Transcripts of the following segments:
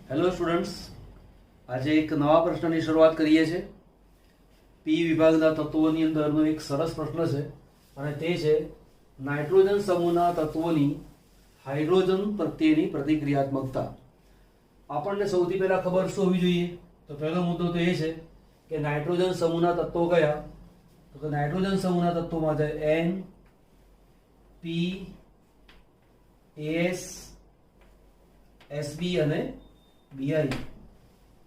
Hello students, આજે એક નવા પ્રશ્નની શરૂઆત કરીએ છીએ. પી વિભાગના તત્વોની અંદરનો એક સરસ પ્રશ્ન છે અને તે છે નાઇટ્રોજન સમૂહના તત્વોની હાઇડ્રોજન પ્રત્યેની પ્રતિક્રિયાત્મકતા. આપણને સૌથી પહેલા ખબર શું હોવી જોઈએ? તો પહેલો મુદ્દો તો એ છે કે નાઇટ્રોજન સમૂહના તત્વો કયા? તો કે નાઇટ્રોજન સમૂહના તત્વોમાં છે N, P, AS, SB અને Bi.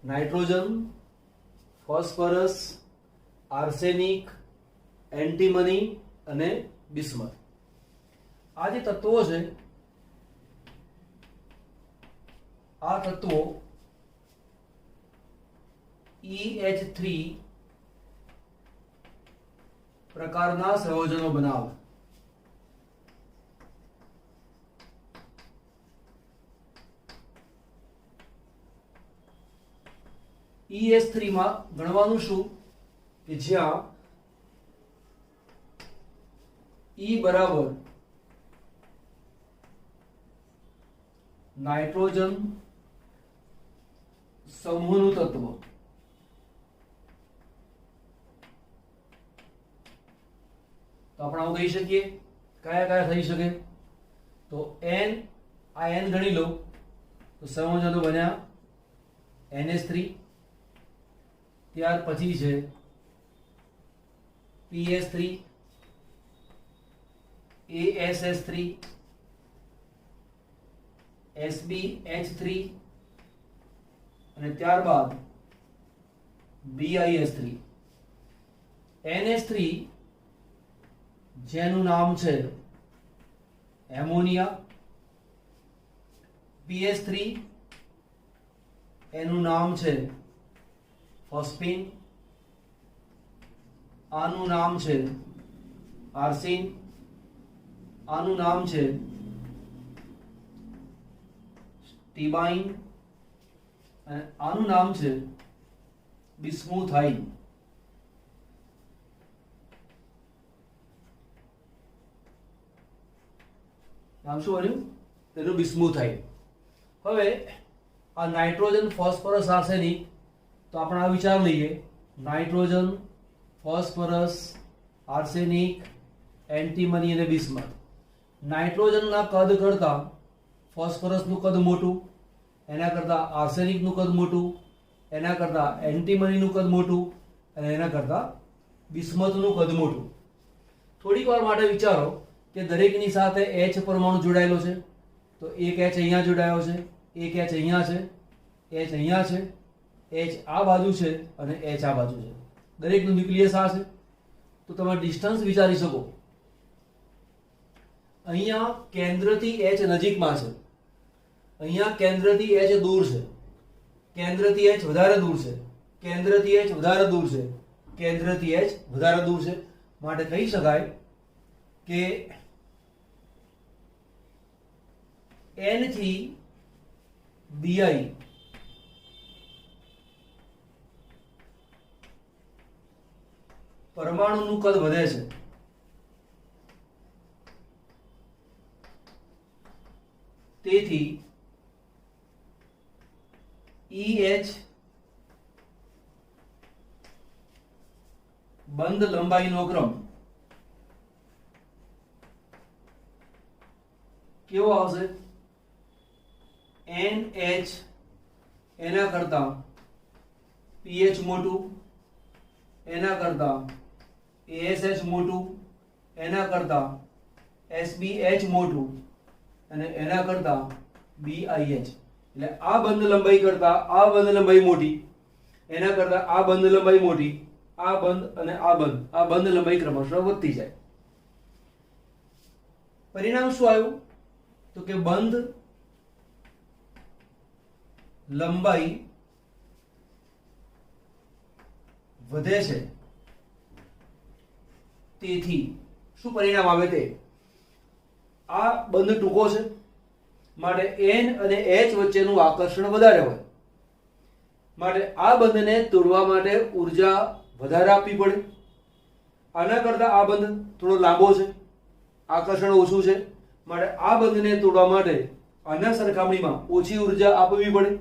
Nitrogen, phosphorus, arsenic, antimony અને બિસ્મથ. આ જે તત્વો છે, આ તત્વો EH3 પ્રકારના સંયોજનો બનાવે. EH3 માં ગણવાનું શું કે જ્યાં E બરાબર નાઇટ્રોજન સમૂહનું તત્વ, તો આપણે આવું કહી શકીએ. કયા કયા થઈ શકે? તો N, આ N ગણી લો તો સંયોજનો બન્યા NH3. ત્યાર પછી છે PS3, ASS3, SBH3 અને ત્યારબાદ BIS3. NH3 જેનું નામ છે એમોનિયા, PS3 એનું નામ છે ફોસ્ફીન, આનું નામ છે આર્સિન, આનું નામ છે સ્ટીબાઇન અને આનું નામ છે બિસ્મુથાઇન. નામ શું બન્યું? તેનું બિસ્મુથાઇન. હવે આ નાઇટ્રોજન, ફોસ્ફરસ, આર્સેનિક, તો આપણે આ વિચાર લઈએ. નાઇટ્રોજન, ફોસ્ફરસ, આર્સેનિક, એન્ટીમની અને બિસ્મથ. નાઇટ્રોજનના કદ કરતાં ફોસ્ફરસનું કદ મોટું, એના કરતાં આર્સેનિકનું કદ મોટું, એના કરતાં એન્ટીમનીનું કદ મોટું અને એના કરતાં બિસ્મથનું કદ મોટું. થોડીક વાર માટે વિચારો કે દરેકની સાથે H પરમાણુ જોડાયેલો છે. તો એક H અહીંયા જોડાયો છે, એક H અહીંયા છે, H અહીંયા છે, H આ બાજુ છે અને H આ બાજુ છે. દરેકનું ન્યુક્લિયસ આ છે. તો તમે ડિસ્ટન્સ વિચારી શકો. અહીંયા કેન્દ્રથી H નજીકમાં છે, અહીંયા કેન્દ્રથી H દૂર છે, કેન્દ્રથી H વધારે દૂર છે, કેન્દ્રથી H વધારે દૂર છે, કેન્દ્રથી H વધારે દૂર છે. માટે કહી શકાય કે N થી Bi પરમાણુનું કદ વધે છે. તેથી EH બંધ લંબાઈનો ક્રમ કેવો આવશે? NH એના કરતા pH મોટું, એના કરતા ASH મોટું, એના કરતા SBH મોટું અને એના કરતા BIH. એટલે આ બંધ લંબાઈ કરતા આ બંધ લંબાઈ મોટી, એના કરતા આ બંધ લંબાઈ મોટી, આ બંધ અને આ બંધ લંબાઈ ક્રમશઃ વધતી જાય. પરિણામ શું આવ્યું? તો કે બંધ લંબાઈ વધે છે. તેથી શું પરિણામ આવે? તે આ બંધ ટૂંકો છે માટે N અને H વચ્ચેનું આકર્ષણ વધારે હોય. માટે આ બંધને તોડવા માટે ઉર્જા વધારે આપવી પડે. આના કરતાં આ બંધ થોડો લાંબો છે, આકર્ષણ ઓછું છે, માટે આ બંધને તોડવા માટે આના સરખામણીમાં ઓછી ઉર્જા આપવી પડે.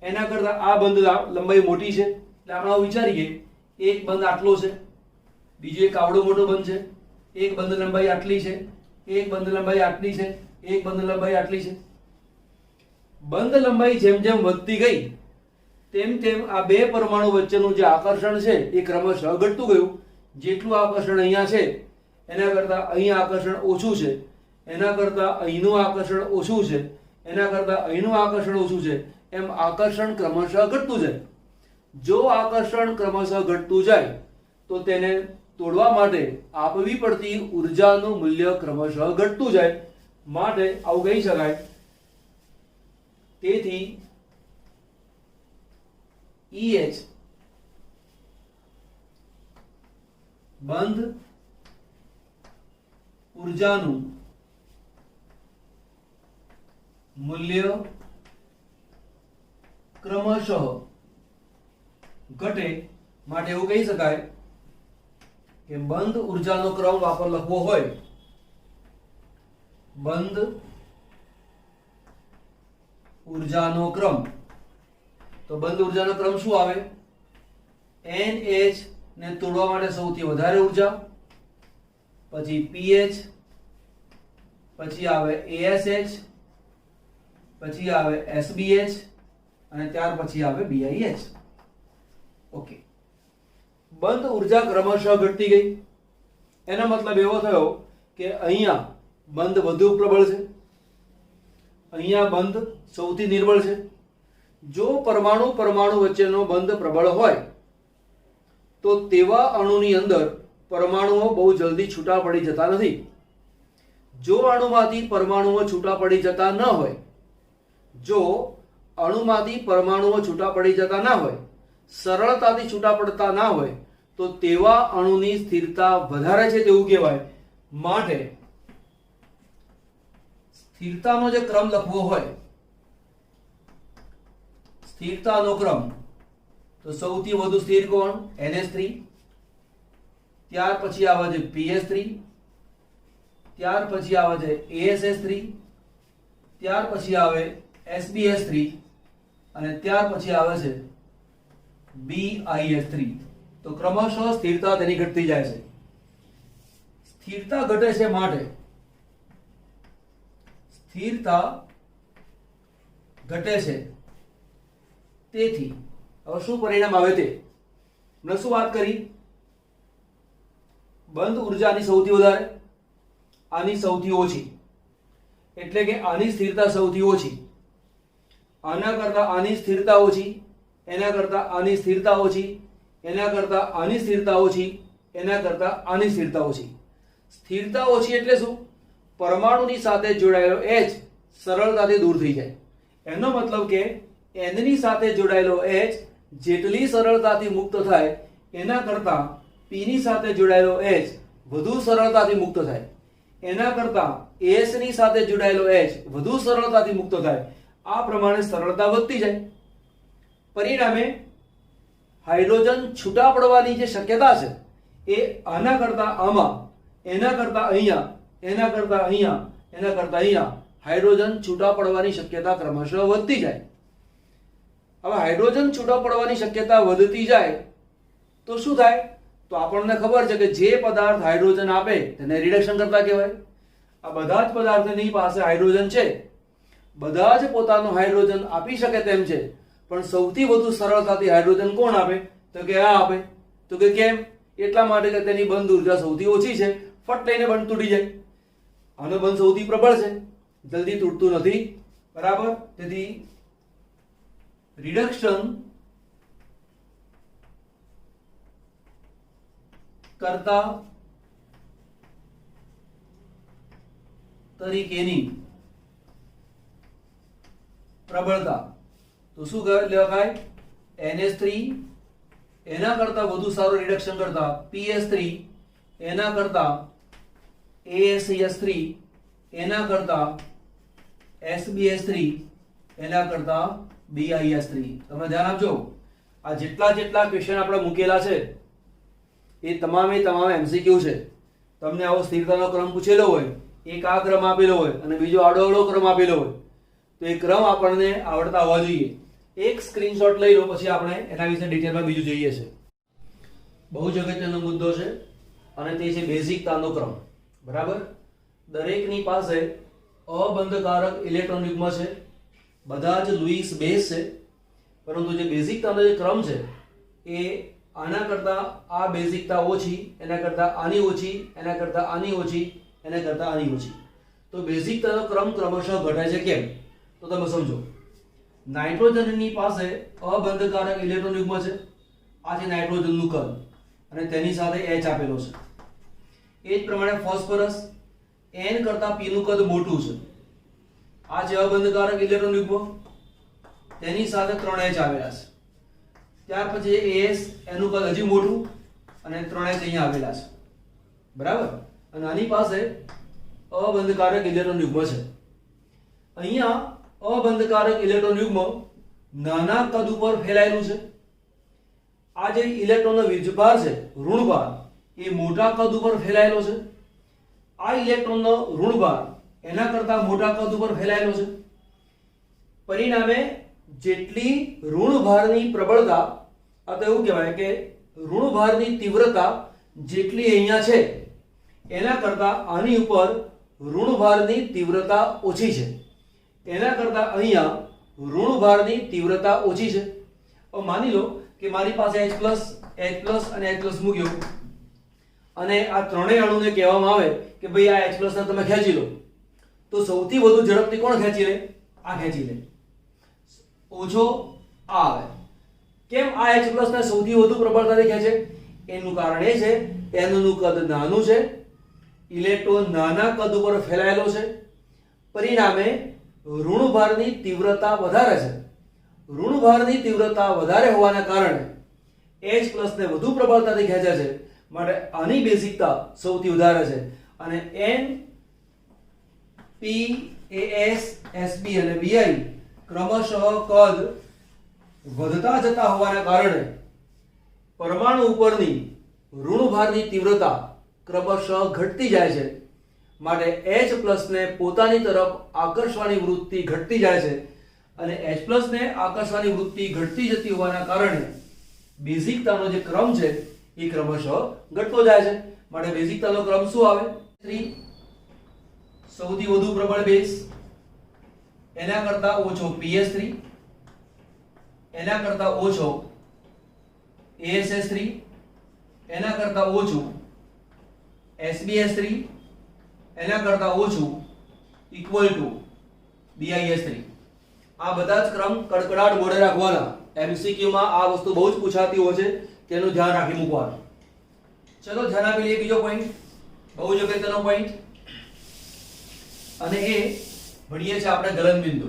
એના કરતાં આ બંધ લંબાઈ મોટી છે એટલે આપણે આવું વિચારીએ એક બંધ આટલો છે, બીજો એક આવડો મોટો બંધ છે, એક બંધ લંબાઈ આટલી છે, એક બંધ લંબાઈ આટલી છે, એક બંધ લંબાઈ આટલી છે. બંધ લંબાઈ જેમ જેમ વધતી ગઈ તેમ તેમ આ બે પરમાણુ વચ્ચેનું જે આકર્ષણ છે એ ક્રમશઃ ઘટતું ગયું. જેટલું આકર્ષણ અહીંયા છે એના કરતાં અહીંયા આકર્ષણ ઓછું છે, એના કરતાં અહીંનું આકર્ષણ ઓછું છે, એના કરતાં અહીંનું આકર્ષણ ઓછું છે, એમ આકર્ષણ ક્રમશઃ ઘટતું જાય. જો આકર્ષણ ક્રમશઃ ઘટતું જાય તો તેને તોડવા માટે આપવી પડતી ઉર્જાનું મૂલ્ય ક્રમશઃ ઘટતું જાય. માટે આવું કહી શકાય. તેથી EH બંધ ઉર્જાનું મૂલ્ય ક્રમશઃ ઘટે. માટે એવું કહી શકાય કે બંધ ઉર્જાનો ક્રમ વાપર લખવો હોય, બંધ ઉર્જાનો ક્રમ, તો બંધ ઉર્જાનો ક્રમ શું આવે? NH ને તોડવા માટે સૌથી વધારે ઉર્જા, પછી PH, પછી આવે ASH, પછી આવે SBH અને ત્યાર પછી આવે BIH. ઓકે, બંધ ઉર્જા ક્રમશઃ ઘટતી ગઈ. એનો મતલબ એવો થયો કે અહીંયા બંધ વધુ પ્રબળ છે, અહીંયા બંધ સૌથી નિર્બળ છે. જો પરમાણુ પરમાણુ વચ્ચેનો બંધ પ્રબળ હોય તો તેવા અણુની અંદર પરમાણુઓ બહુ જલ્દી છૂટા પડી જતા નથી. જો અણુમાંથી પરમાણુઓ છૂટા પડી જતા ન હોય, જો અણુમાંથી પરમાણુઓ છૂટા પડી જતા ના હોય, સરળતાથી છૂટા પડતા ના હોય, તો તેવા અણુની સ્થિરતા વધારે છે તેવું કહેવાય. માટે સ્થિરતાનો જે ક્રમ લખવો હોય, સ્થિરતાનો ક્રમ, તો સૌથી વધુ સ્થિર કોણ? NH3, ત્યાર પછી આવે છે PH3, ત્યાર પછી આવે છે ASH3, ત્યાર પછી આવે SBH3 અને ત્યાર પછી આવે છે BIH3. તો ક્રમશઃ સ્થિરતા તેની ઘટતી જાય છે. સ્થિરતા ઘટે છે માટે સ્થિરતા ઘટે છે, તેથી હવે શું પરિણામ આવે તે આપણે શું વાત કરી? બંધ ઉર્જાની સૌથી વધારે, આની સૌથી ઓછી, એટલે કે આની સ્થિરતા સૌથી ઓછી, આના કરતા આની સ્થિરતા ઓછી, એના કરતા આની સ્થિરતા ઓછી, એના કરતા આની સ્થિરતા ઓછી, એના કરતા આની સ્થિરતા ઓછી. સ્થિરતા ઓછી એટલે શું? પરમાણુની સાથે જોડાયેલો H સરળતાથી દૂર થઈ જાય. એનો મતલબ કે N ની સાથે જોડાયેલો H જેટલી સરળતાથી મુક્ત થાય એના કરતા P ની સાથે જોડાયેલો H વધુ સરળતાથી મુક્ત થાય, એના કરતા AS ની સાથે જોડાયેલો H વધુ સરળતાથી મુક્ત થાય. આ પ્રમાણે સરળતા વધતી જાય. પરિણામે હાઇડ્રોજન છૂટા પડવાની જે શક્યતા છે એ આના કરતા આમાં, એના કરતા અહીંયા, એના કરતા અહીંયા, એના કરતા અહીંયા હાઇડ્રોજન છૂટા પડવાની શક્યતા ક્રમશઃ વધતી જાય. હવે હાઇડ્રોજન છૂટા પડવાની શક્યતા વધતી જાય તો શું થાય? તો આપણને ખબર છે કે જે પદાર્થ હાઇડ્રોજન આપે તેને રિડક્શન કરતા કહેવાય. આ બધા જ પદાર્થની પાસે હાઇડ્રોજન છે, બધા જ પોતાનો હાઇડ્રોજન આપી શકે તેમ છે, પણ સૌથી વધુ સરળતાથી હાઇડ્રોજન કોણ આપે? તો કે આ આપે. તો કે કેમ? એટલા માટે કે તેની બંધ ઉર્જા સૌથી ઓછી છે, ફટ લઈને બંધ તૂટી જાય. આનો બંધ સૌથી પ્રબળ છે, જલ્દી તૂટતું નથી. બરાબર? તેથી રિડક્શન કરતા તરીકેની પ્રબળતા તો શું લખાય? NH3 એના કરતા વધુ સારું રિડક્શન કરતા PH3 એના કરતા ASH3 એના કરતા SBH3 એના કરતા BIH3. તમે ધ્યાન આપજો, આ જેટલા ક્વેશ્ચન આપણે મૂકેલા છે એ તમામે તમામ MCQ છે. તમને આવો સ્થિરતાનો ક્રમ પૂછેલો હોય, એક આ ક્રમ આપેલો હોય અને બીજો આડો ક્રમ આપેલો હોય, તો એ ક્રમ આપણને આવડતા હોવા જોઈએ. એક સ્ક્રીનશોટ લઈ લો, પછી આપણે એના વિશે ડિટેલમાં બીજું જોઈએ છે. બહુ જ અગત્યનો મુદ્દો છે અને તે છે બેઝિકતાનો ક્રમ. બરાબર, દરેકની પાસે અબંધકારક ઇલેક્ટ્રોન યુગ્મ છે, બધા જ લુઈસ બેઝ છે, પરંતુ જે બેઝિકતાનો જે ક્રમ છે એ આના કરતાં આ બેઝિકતા ઓછી, એના કરતાં આની ઓછી, એના કરતાં આની ઓછી, એના કરતાં આની ઓછી. તો બેઝિકતાનો ક્રમ ક્રમશઃ ઘટે છે. કેમ? તો તમે સમજો. નાઇટ્રોજનની પાસે અબંધકારક ઇલેક્ટ્રોન યુગ્મ છે, આ છે નાઇટ્રોજનનું કદ અને તેની સાથે H આપેલો છે. એ જ પ્રમાણે ફોસ્ફરસ N કરતાં P નું કદ મોટું છે, આ છે અબંધકારક ઇલેક્ટ્રોન યુગ્મ, તેની સાથે 3H આવેલા છે. ત્યાર પછી AS, એનું કદ હજી મોટું અને 3H અહીંયા આવેલા છે. બરાબર, અને આની પાસે અબંધકારક ઇલેક્ટ્રોન યુગ્મ છે. અહીંયા અબંધકારક ઇલેક્ટ્રોન યુગ્મ નાના કદ ઉપર ફેલાયેલું છે. આ જે ઇલેક્ટ્રોનનો વીજભાર છે, ઋણભાર, એ મોટા કદ ઉપર ફેલાયેલો છે. આ ઇલેક્ટ્રોનનો ઋણભાર એના કરતાં મોટા કદ ઉપર ફેલાયેલો છે. પરિણામે જેટલી ઋણભારની પ્રબળતા, આ તો એવું કહેવાય કે ઋણભારની તીવ્રતા જેટલી અહીંયા છે એના કરતાં આની ઉપર ઋણભારની તીવ્રતા ઓછી છે. એના કરતાં અહીંયા ઋણભારની તીવ્રતા ઓછી છે. હવે માની લો કે મારી પાસે H+ અને H+ મૂક્યો અને આ ત્રણેય અણુને કહેવામાં આવે કે ભાઈ આ H+ ને તમે ખેંચી લો, તો સૌથી વધુ ઝડપથી કોણ ખેંચી લે? આ ખેંચી લે. ઓછો આ આવે. કેમ આ H+ ને સૌથી વધુ પ્રબળતાથી ખેંચે? એનું કારણ એ છે એનું કદ નાનું છે, ઇલેક્ટ્રોન નાના કદ ઉપર ફેલાયેલો છે, પરિણામે ઋણભારની તીવ્રતા વધારે છે. ઋણભારની તીવ્રતા વધારે હોવાના કારણે H+ ને વધુ પ્રબળતાથી ખેંચે છે, માટે આની બેઝિકતા સૌથી વધારે છે. અને N, P, AS, SB અને Bi ક્રમશઃ કદ વધતા જતા હોવાના કારણે પરમાણુ ઉપરની ઋણભારની તીવ્રતા ક્રમશઃ ઘટતી જાય છે. માટે H+ ને પોતાની તરફ આકર્ષવાની વૃત્તિ ઘટતી જાય છે અને H+ ને આકર્ષવાની વૃત્તિ ઘટતી જતી હોવાના કારણે બેઝિકતાનો જે ક્રમ છે એ ક્રમશઃ ઘટતો જાય છે. માટે બેઝિકતાનો ક્રમ શું આવે? 3 સૌથી વધુ પ્રબળ બેઝ, એના કરતાં ઓછો PS3, એના કરતાં ઓછો ASS3, એના કરતાં ઓછું SBS3, એના કરતાં ઓછું ઇક્વલ ટુ BIS3. આ બધા જ ક્રમ કડકડાટ મોઢે રાખવાના. MCQ માં આ વસ્તુ બહુ જ પૂછાતી હોય છે, તેનું ધ્યાન રાખી મૂકવાનું. ચલો ધ્યાન આપી લઈએ બીજો પોઈન્ટ, બહુ જ અગત્યનો પોઈન્ટ, અને એ ભણીએ છીએ આપણે ગલનબિંદુ.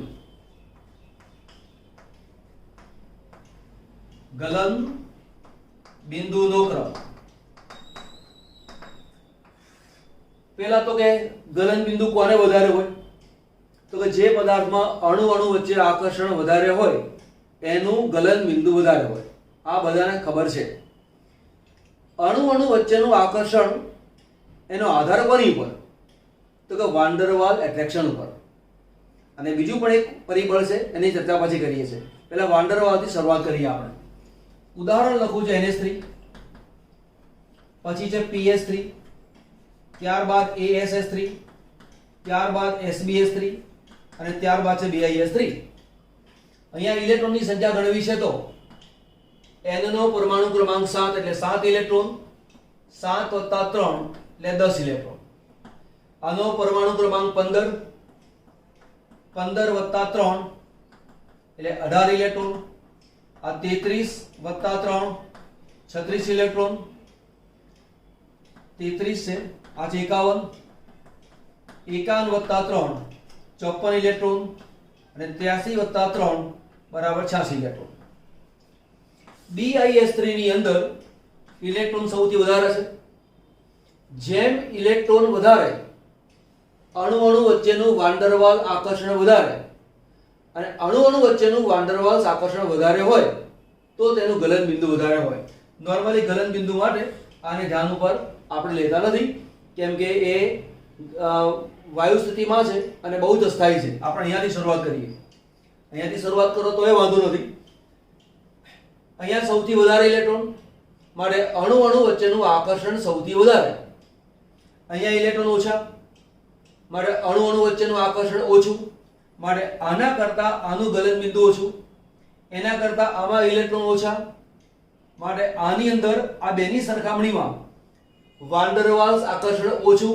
ગલનબિંદુનો ક્રમ. પહેલા તો કે ગલનબિંદુ કોને વધારે હોય? તો કે જે પદાર્થમાં અણુ વચ્ચે આકર્ષણ વધારે હોય એનું ગલનબિંદુ વધારે હોય. આ બધાને ખબર છે. અણુ વચ્ચેનું આકર્ષણ એનો આધાર કોની ઉપર? તો કે વાન ડર વાલ એટ્રેક્શન ઉપર. અને બીજું પણ એક પરિબળ છે, એની ચર્ચા પછી કરીએ છીએ. પહેલા વાન ડર વાલથી શરૂઆત કરીએ આપણે. ઉદાહરણ લખું છું NH3, પછી છે PS3, ત્યારબાદ ASS3, ત્યારબાદ SBS3 અને ત્યારબાદ છે BIS3. અહીંયા ઇલેક્ટ્રોનની સંખ્યા ગણવી છે તો N નો પરમાણુ ક્રમાંક 7 એટલે 7 ઇલેક્ટ્રોન, 7 + 3 એટલે 10 ઇલેક્ટ્રોન. આનો પરમાણુ ક્રમાંક 15, 15 + 3 એટલે 18 ઇલેક્ટ્રોન. આ 33 + 3 36 ઇલેક્ટ્રોન. 33 છે, આ છે 51, 51 + 3 54 ઇલેક્ટ્રોન અને 83 + 3 બરાબર 86 ઇલેક્ટ્રોન. BIS3 ની અંદર ઇલેક્ટ્રોન સૌથી વધારે છે. જેમ ઇલેક્ટ્રોન વધારે, અણુ વચ્ચેનું વાન ડર વાલ આકર્ષણ વધારે, અને અણુ વચ્ચેનું વાન ડર વાલ્સ આકર્ષણ વધારે હોય તો તેનું ગલનબિંદુ વધારે હોય. નોર્મલી ગલનબિંદુ માટે આને ધ્યાન ઉપર આપણે લેતા નથી, કેમ કે એ વાયુ સ્થિતિમાં છે અને બહુ જ અસ્થાયી છે. આપણે અહીંયાથી શરૂઆત કરીએ. અહીંયાથી શરૂઆત કરો તો એ વાંધો નથી. અહીંયા સૌથી વધારે ઇલેક્ટ્રોન માટે અણુ વચ્ચેનું આકર્ષણ સૌથી વધારે. અહીંયા ઇલેક્ટ્રોન ઓછા માટે અણુ વચ્ચેનું આકર્ષણ ઓછું, માટે આના કરતા આનું ગલન બિંદુ ઓછું. એના કરતા આમાં ઇલેક્ટ્રોન ઓછા માટે આની અંદર આ બેની સરખામણીમાં વાન ડર વાલ્સ આકર્ષણ ઓછું,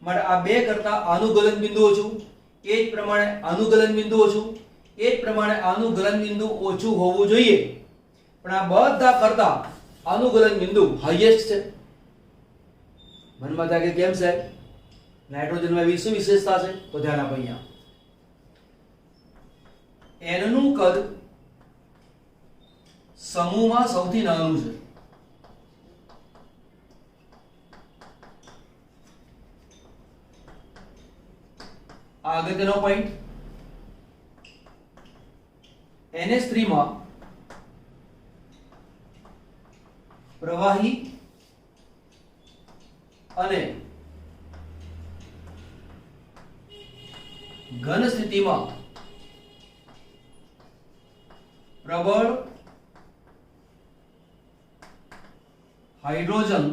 માટે આ બે કરતા આનું ગલન બિંદુ ઓછું. એ જ પ્રમાણે આનું ગલન બિંદુ ઓછું, એ જ પ્રમાણે આનું ગલન બિંદુ ઓછું હોવું જોઈએ. પણ આ બધા કરતા આનું ગલન બિંદુ હાઈએસ્ટ છે. મનમાં થાય કે કેમ છે? નાઇટ્રોજનમાં એવી શું વિશેષતા છે? તો ધ્યાન આપો. અહીંયા n નું કદ સમૂહમાં સૌથી નાનું છે. આ અગત્યનો પોઈન્ટ. NH3 માં પ્રવાહી અને ઘન સ્થિતિમાં પ્રબળ હાઇડ્રોજન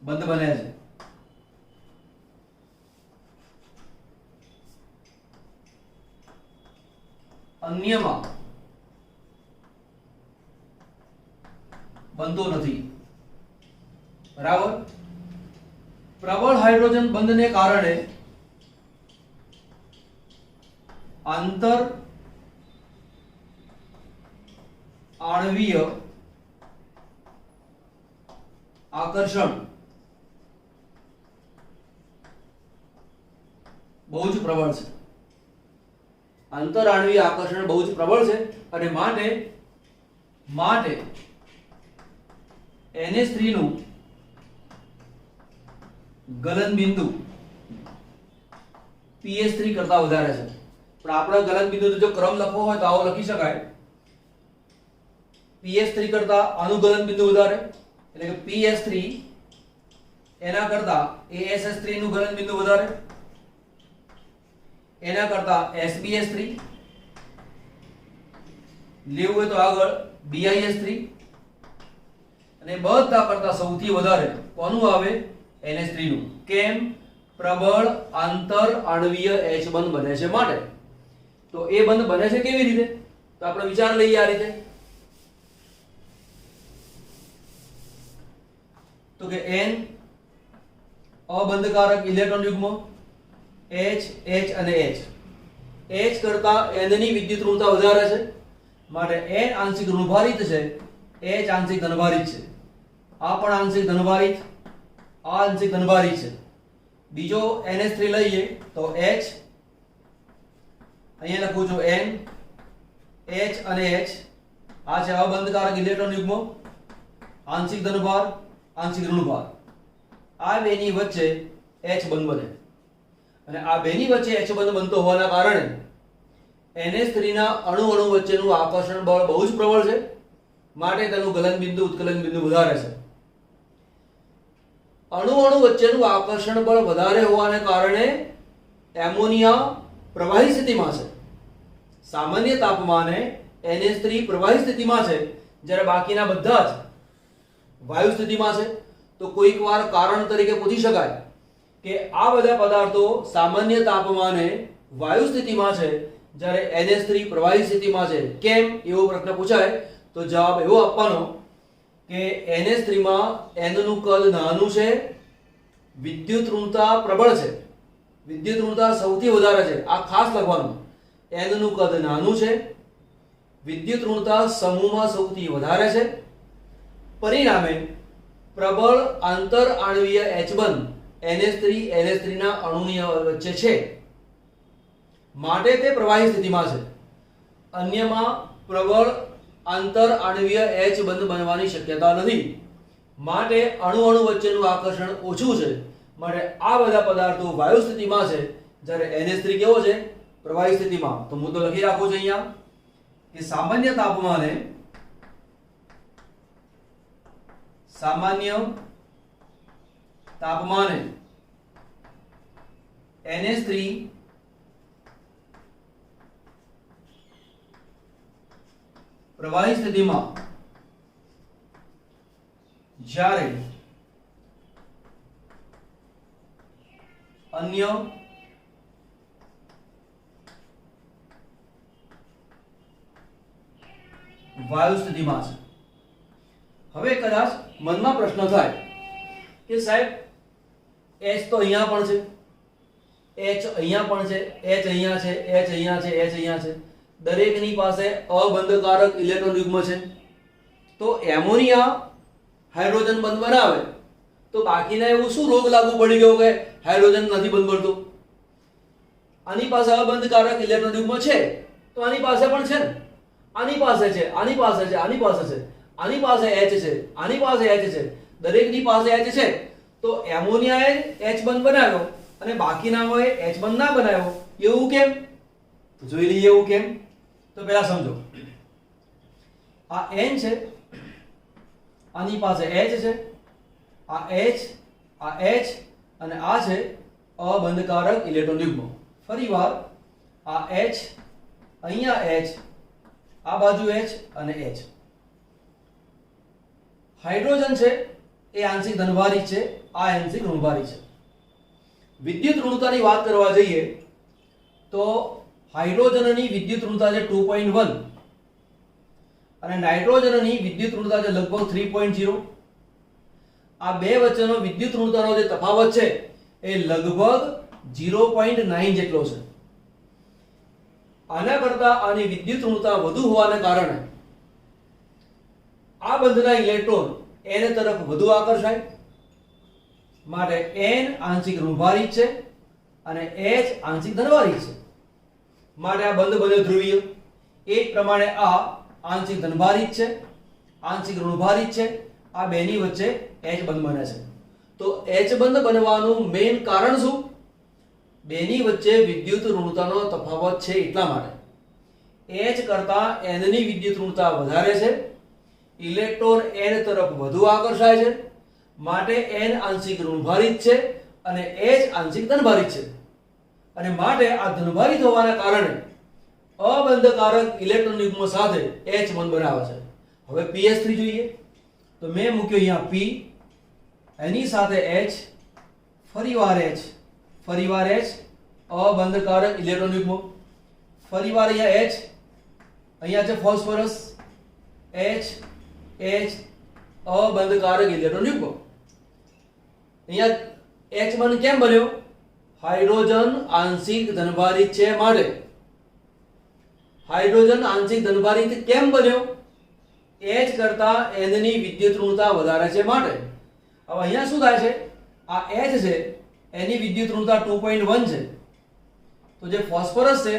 બંધ બને છે. અન્યમાં બનતો નથી. બરાબર. પ્રબળ હાઇડ્રોજન બંધને કારણે આંતર આણવીય આકર્ષણ બહુ જ પ્રબળ છે. આંતર આણવીય આકર્ષણ બહુ જ પ્રબળ છે અને માટે NH3 નું ગલન બિંદુ pH3 કરતા વધારે છે. પણ આપણે ગલન બિંદુ જો ક્રમ લખવો હોય તો આવો લખી શકાય. pH3 કરતા આનું ગલન બિંદુ વધારે, એટલે કે pH3 એના કરતા ASH3 નું ગલન બિંદુ વધારે, એના કરતા SbH3 લેવું હોય તો આગળ BiH3 અને બધા કરતા સૌથી વધારે કોનું આવે? NH3 નું. કેમ? પ્રબળ આંતર આણવીય H બંધ બને છે માટે. તો એ બંધ બને છે કેવી રીતે? તો આપણે વિચાર લઈએ આ રીતે. તો કે N અબંધકારક ઇલેક્ટ્રોન યુગ્મ, H અને H. H કરતા N ની વિદ્યુત ઋણતા વધારે છે માટે N આંશિક ઋણભારિત છે, H આંશિક ધનભારિત છે. આ પણ આંશિક ધનભારિત, આ આંશિક ધનભારિત છે. બીજો NH3 લઈએ તો H, અહીંયા લખું છું N, H અને H. આ છે અબંધકારક ઇલેક્ટ્રોન યુગ્મ, આંશિક ધનભાર, આંશિક ઋણભાર. આ બેની વચ્ચે H બંધ બને અને આ બેની વચ્ચે H બંધ બનતો હોવાના કારણે NH3 ના અણુ વચ્ચેનું આકર્ષણ બળ બહુ જ પ્રબળ છે માટે તેનું ગલન બિંદુ ઉત્કલન બિંદુ વધારે છે. અણુ વચ્ચેનું આકર્ષણ બળ વધારે હોવાને કારણે એમોનિયા પ્રવાહી સ્થિતિમાં છે. સામાન્ય તાપમાને NH3 પ્રવાહી સ્થિતિમાં છે જ્યારે બાકીના બધા જ વાયુ સ્થિતિમાં છે. તો કોઈક વાર કારણ તરીકે પૂછી શકાય કે આ બધા પદાર્થો સામાન્ય તાપમાને વાયુ સ્થિતિમાં છે જ્યારે NH3 પ્રવાહી સ્થિતિમાં છે. કેમ? એવો પ્રશ્ન પૂછાય તો જવાબ એવો આપવાનો કે NH3 માં N નું કદ નાનું છે, વિદ્યુત ઋણતા પ્રબળ છે, વિદ્યુત ઋણતા સૌથી વધારે છે. આ ખાસ લખવાનું. N નું કદ નાનું છે, વિદ્યુત ઋણતા સમૂહમાં સૌથી વધારે છે. પરિણામે પ્રબળ આંતર આણવીય H બંધ NH3 ના અણુની વચ્ચે છે માટે તે પ્રવાહી સ્થિતિમાં છે. અન્યમાં પ્રબળ આંતર આણવીય H બંધ બનવાની શક્યતા નથી માટે અણુ વચ્ચેનું આકર્ષણ ઓછું છે માટે આ બધા પદાર્થો વાયુ સ્થિતિમાં છે જ્યારે NH3 કેવો છે? પ્રવાહી સ્થિતિમાં. તો મુદ્દો લખી રાખો છે અહીંયા કે સામાન્ય તાપમાને NH3 પ્રવાહી સ્થિતિમાં જ્યારે અન્ય વાયુ સ્થિતિમાં છે. હવે કદાચ મનમાં પ્રશ્ન થાય કે સાહેબ H તો અહીંયા પણ છે, H અહીંયા પણ છે, H અહીંયા છે, H અહીંયા છે, H અહીંયા છે, દરેકની પાસે અબંધકારક ઇલેક્ટ્રોન યુગ્મ છે. તો એમોનિયા હાઇડ્રોજન બંધ બનાવે તો બાકીના એવું શું રોગ લાગુ પડી ગયો કે હાઇડ્રોજન નથી બંધ પડતો? આની પાસે અબંધકારક ઇલેક્ટ્રોન યુગ્મ છે તો આની પાસે પણ છે ને, આની પાસે છે, આની પાસે છે, આની પાસે છે, આની પાસે H છે, આની પાસે H છે, દરેકની પાસે H છે. તો એમોનિયાએ H બંધ બનાવ્યો અને બાકીનાઓએ H બંધ ના બનાવ્યો. એવું કેમ? જોઈ લઈએ એવું કેમ. તો પહેલા સમજો, આ N છે, આની પાસે H છે, આ H, આ H અને આ છે અબંધકારક ઇલેક્ટ્રોન યુગ્મ. ફરીવાર આ H, અહીંયા H, આ બાજુ H અને H. હાઇડ્રોજન છે એ આંશિક ધનભારી છે, આ આંશિક ઋણભારી છે. વિદ્યુત ઋણતાની વાત કરવા જઈએ તો હાઇડ્રોજનની વિદ્યુત ઋણતા છે 2.1 અને નાઇટ્રોજનની વિદ્યુત ઋણતા છે લગભગ 3.0. આ બે વચ્ચેનો વિદ્યુત ઋણતાનો જે તફાવત છે એ લગભગ 0.9 જેટલો છે. આના કરતા આની વિદ્યુત ઋણતા વધુ હોવાને કારણે આ બંધના ઇલેક્ટ્રોન N તરફ વધુ આકર્ષાય, માટે N આંશિક ઋણભારી છે અને H આંશિક ધનભારી છે. માટે આ બંધ બન્યો ધ્રુવીય. એ જ પ્રમાણે આ આંશિક ધનભારી છે, આંશિક ઋણભારી છે. આ બેની વચ્ચે H બંધ બને છે. તો H બંધ બનવાનું મેઇન કારણ શું? બેની વચ્ચે વિદ્યુત ઋણતાનો તફાવત છે એટલા માટે. H કરતા N ની વિદ્યુત ઋણતા વધારે છે, ઇલેક્ટ્રોન N તરફ વધુ આકર્ષાય છે, માટે N આંશિક ઋણભારિત છે અને H આંશિક ધનભારિત છે. અને માટે આ ધનભારિત હોવાના કારણે અબંધકારક ઇલેક્ટ્રોન યુગ્મ સાથે H બંધ બનાવે છે. હવે PS3 જોઈએ તો મેં મૂક્યો અહીંયા P, એની સાથે H, ફરીવાર H, ફરીવાર H, અબંધકારક ઇલેક્ટ્રોન યુગ્મ, ફરીવાર અહીંયા H, અહીંયા છે ફોસ્ફરસ, H, H, અબંધકારક ઇલેક્ટ્રોન યુગ્મ. અહીંયા H બંધ કેમ બન્યો? હાઇડ્રોજન આંશિક ધનભારિત છે માટે. હાઇડ્રોજન આંશિક ધનભારિત કેમ બન્યો? H કરતા N ની વિદ્યુત ઋણતા વધારે છે માટે. હવે અહીંયા શું થાય છે? આ H છે, એની વિદ્યુત ઋણતા 2.1 છે. તો જે ફોસ્ફરસ છે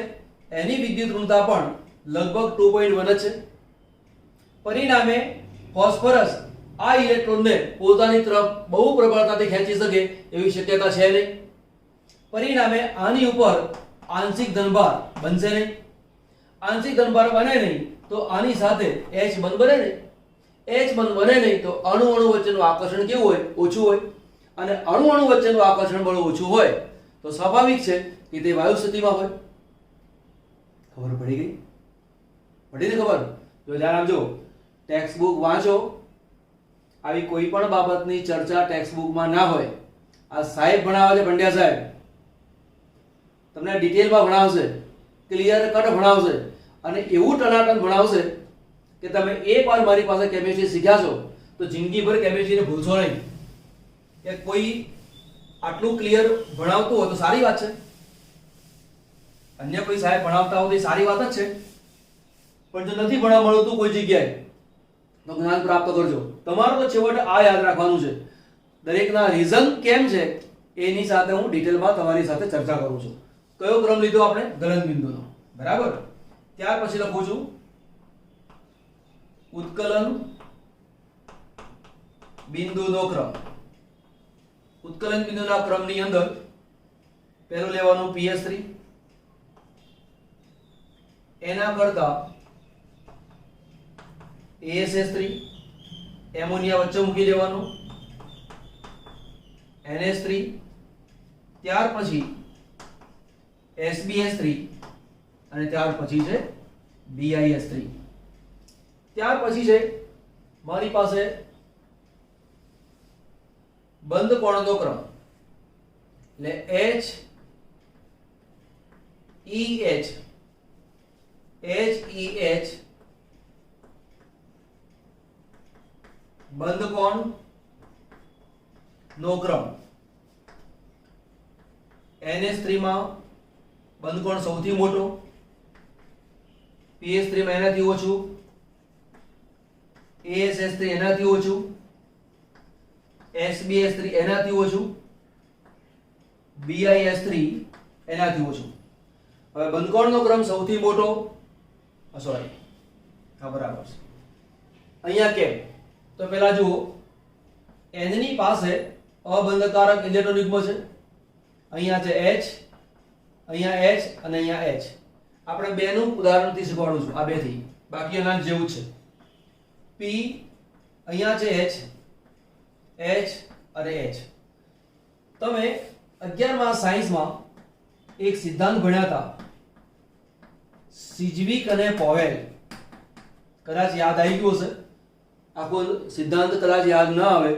એની વિદ્યુત ઋણતા પણ લગભગ 2.1 જ છે. પરિણામે ફોસ્ફરસ આ ઇલેક્ટ્રોનને પોતાની તરફ બહુ પ્રબળતાથી ખેંચી શકે એવી શક્યતા છે નહીં. પરિણામે આની ઉપર આંશિક ધનભાર બનશે નહીં. આંશિક ધનભાર બને નહીં તો આની સાથે H બંધ બને નહીં. H બંધ બને નહીં તો અણુ અણુ વચ્ચેનું આકર્ષણ કેવું હોય? ઓછું હોય. અને અણુ અણુ વચ્ચેનું આકર્ષણ બળ ઓછું હોય તો સ્વાભાવિક છે કે તે વાયુ સ્થિતિમાં હોય. ખબર પડી ગઈ? પડી ને ખબર? જો ધ્યાન આપજો, ટેક્સ્ટ બુક વાંચો, આવી કોઈ પણ બાબતની ચર્ચા ટેક્સ્ટ બુકમાં ના હોય. આ સાહેબ ભણાવે છે, પંડ્યા સાહેબ તમને ડિટેલમાં ભણાવશે, ક્લિયર કટ ભણાવશે અને એવું ટનાટન ભણાવશે કે તમે એકવાર મારી પાસે કેમિસ્ટ્રી શીખ્યા છો તો જિંદગીભર કેમિસ્ટ્રીને ભૂલશો નહીં. કે કોઈ આટલું ક્લિયર ભણાવતું હોય તો સારી વાત છે, અન્ય કોઈ સાહેબ ભણાવતા હોય તો સારી વાત જ છે. પણ જો નથી ભણાવવા મળતું કોઈ જગ્યાએ તો જ્ઞાન પ્રાપ્ત કરજો. તમારે તો છેવટે આ યાદ રાખવાનું છે, દરેકના રીઝન કેમ છે એની સાથે હું ડિટેલમાં તમારી સાથે ચર્ચા કરું છું. કયો ક્રમ લીધો આપણે? ગલન બિંદુનો. બરાબર. ત્યાર પછી લખું છું ઉત્કલન બિંદુનો ક્રમ. ઉત્કલન બિંદુના ક્રમની અંદર પહેલું લેવાનું PS3, એના કરતા ASS3, એમોનિયા વચ્ચે મૂકી દેવાનું, NH3, ત્યાર પછી SbS3 અને ત્યાર પછી છે BiS3. ત્યાર પછી છે મારી પાસે બંધ કોણનો ક્રમ, એટલે H E H બંધ કોણ નો ક્રમ. NH3 માં બંધ કોણ સૌથી મોટો, PH3 માં એનાથી ઓછું, ASH3 એનાથી ઓછું, SBH3 એનાથી ઓછું, BIH3 એનાથી ઓછું. હવે બંધકોણનો ક્રમ સૌથી મોટો, સોરી હા બરાબર છે. અહીંયા કેમ? તો પહેલા જુઓ, N ની પાસે અબંધકારક ઇલેક્ટ્રોન યુગ્મ છે. અહીંયા છે H, અહીંયા H અને અહીંયા H. આપણે બે નું ઉદાહરણથી શીખવાડું છું, આ બે થી, બાકી એના જેવું છે. P અહીંયા છે H અને H. તમે 11મા સાયન્સમાં એક સિદ્ધાંત ભણ્યા હતા, સિજ્વિક અને પોવેલ. કદાચ યાદ આવી ગયું હશે. આખો સિદ્ધાંત કદાચ યાદ ન આવે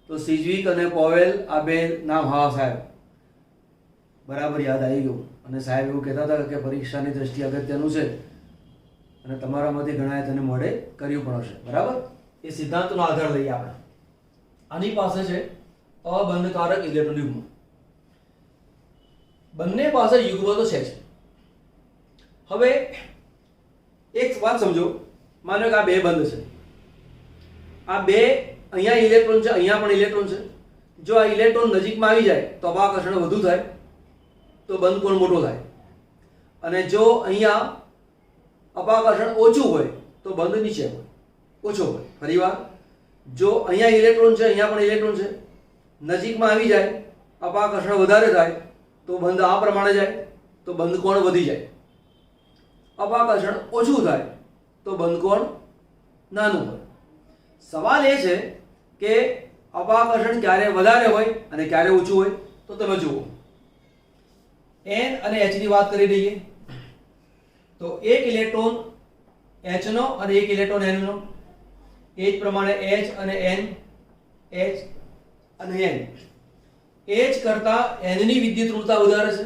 તો સિજ્વિક અને પોવેલ આ બે નામ, હા સાહેબ બરાબર યાદ આવી ગયું. અને સાહેબ એવું કહેતા હતા કે પરીક્ષાની દ્રષ્ટિએ અગત્યનું છે અને તમારામાંથી ઘણાએ તેને મોડે કર્યું પણ હશે. બરાબર, એ સિદ્ધાંતનો આધાર લઈએ આપણે. આની પાસે છે અબંધકારક ઇલેક્ટ્રોન યુગ્મ. બંને પાસે યુગ્મ તો છે જ. હવે એક વાત સમજો, માનો કે આ બે બંધ છે, આ બે અહીંયા ઇલેક્ટ્રોન છે, અહીંયા પણ ઇલેક્ટ્રોન છે. જો આ ઇલેક્ટ્રોન નજીકમાં આવી જાય તો અપાકર્ષણ વધુ થાય, તો બંધ કોણ મોટો થાય. અને જો અહીંયા અપાકર્ષણ ઓછું હોય તો બંધ નીચે હોય, ઓછો હોય. ફરીવાર, જો અહીંયા ઇલેક્ટ્રોન છે, અહીંયા પણ ઇલેક્ટ્રોન છે, નજીકમાં આવી જાય, અપાકર્ષણ વધારે થાય તો બંધ આ પ્રમાણે જાય, તો બંધ કોણ વધી જાય. અપાકર્ષણ ઓછું થાય તો બંધ કોણ નાનું હોય. સવાલ એ છે કે અપાકર્ષણ ક્યારે વધારે હોય અને ક્યારે ઓછું હોય. તો તમે જુઓ, N અને H ની વાત કરી દઈએ તો એક ઇલેક્ટ્રોન H નો અને એક ઇલેક્ટ્રોન N નો. એ જ પ્રમાણે H અને N, H અને N. H કરતા N ની વિદ્યુત ઋણતા વધારે છે.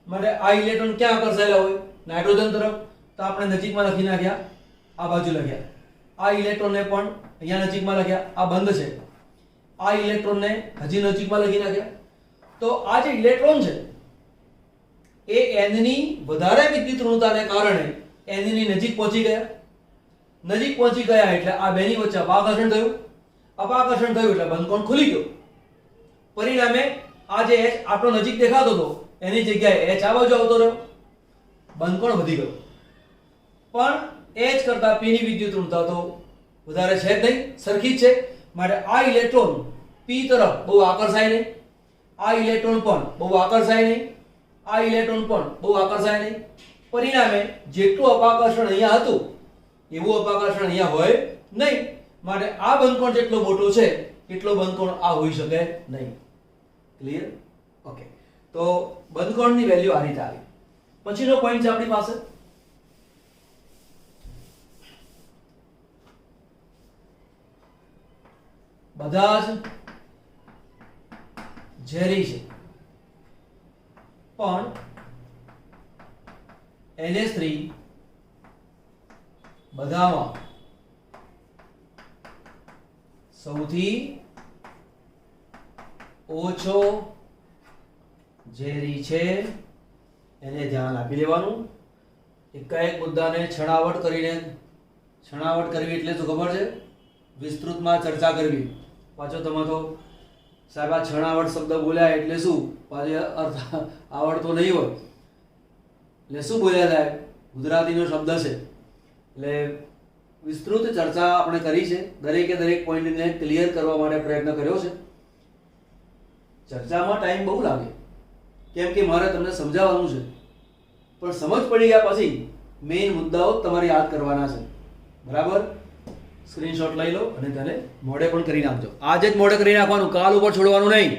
માટે આ ઇલેક્ટ્રોન ક્યાં આકર્ષાયેલા હોય? નાઇટ્રોજન તરફ. તો આપણે નજીકમાં લખી નાખ્યા, આ બાજુ લખ્યા. આ ઇલેક્ટ્રોનને પણ અહીંયા નજીકમાં લખ્યા, આ બંધ છે. આ ઇલેક્ટ્રોનને હજી નજીકમાં લખી નાખ્યા. તો આ જે ઇલેક્ટ્રોન છે એ N ની વધારે વિદ્યુત ઋણતાને કારણે N ની નજીક પહોંચી ગયા. નજીક પહોંચી ગયા એટલે આ બેની વચ્ચે અપાકર્ષણ થયું. અપાકર્ષણ થયું એટલે બંધકોણ ખુલી ગયો. પરિણામે આ જે H આટલો નજીક દેખાતો હતો એની જગ્યાએ H આ બાજુ આવતો રહ્યો, બંધકોણ વધી ગયો. પણ H કરતા P ની વિદ્યુત ઋણતા તો વધારે છે જ નહીં, સરખી જ છે. માટે આ ઇલેક્ટ્રોન P તરફ બહુ આકર્ષાય નહીં, આ ઇલેક્ટ્રોન પણ બહુ આકર્ષાય નહીં, આ ઇલેક્ટ્રોન પણ બહુ આકર્ષાય નહીં. પરિણામે જેટલું અપાકર્ષણ અહીંયા હતું એવું અપાકર્ષણ અહીંયા હોય નહીં. માટે આ બંધકોણ જેટલો મોટો છે એટલો બંધકોણ આ હોઈ શકે નહીં. ક્લિયર? ઓકે. તો બંધકોણની વેલ્યુ આ રીતે આવી. પછીનો પોઈન્ટ છે આપણી પાસે બધા જ ઝેરી છે પણ NH3 બધામાં સૌથી ઓછો ઝેરી છે. એને ધ્યાન આપી લેવાનું. એકાએક મુદ્દાને છણાવટ કરવી એટલે શું ખબર છે? વિસ્તૃતમાં ચર્ચા કરવી. પાછો તમે તો સાહેબ આ છણાવટ શબ્દ બોલ્યા એટલે શું, પાછો અર્થ આવડતો નહીં હોય એટલે શું બોલ્યા સાહેબ? ગુજરાતીનો શબ્દ છે એટલે વિસ્તૃત ચર્ચા આપણે કરી છે. દરેકે દરેક પોઈન્ટને ક્લિયર કરવા માટે પ્રયત્ન કર્યો છે. ચર્ચામાં ટાઈમ બહુ લાગે કેમ કે મારે તમને સમજાવવાનું છે, પણ સમજ પડી ગયા પછી મેઇન મુદ્દાઓ તમારે યાદ કરવાના છે. બરાબર? સ્ક્રીનશોટ લઈ લો અને તેને મોડે પણ કરી નાખજો. આજે જ મોડે કરી નાખવાનું, કાલ ઉપર છોડવાનું નહીં.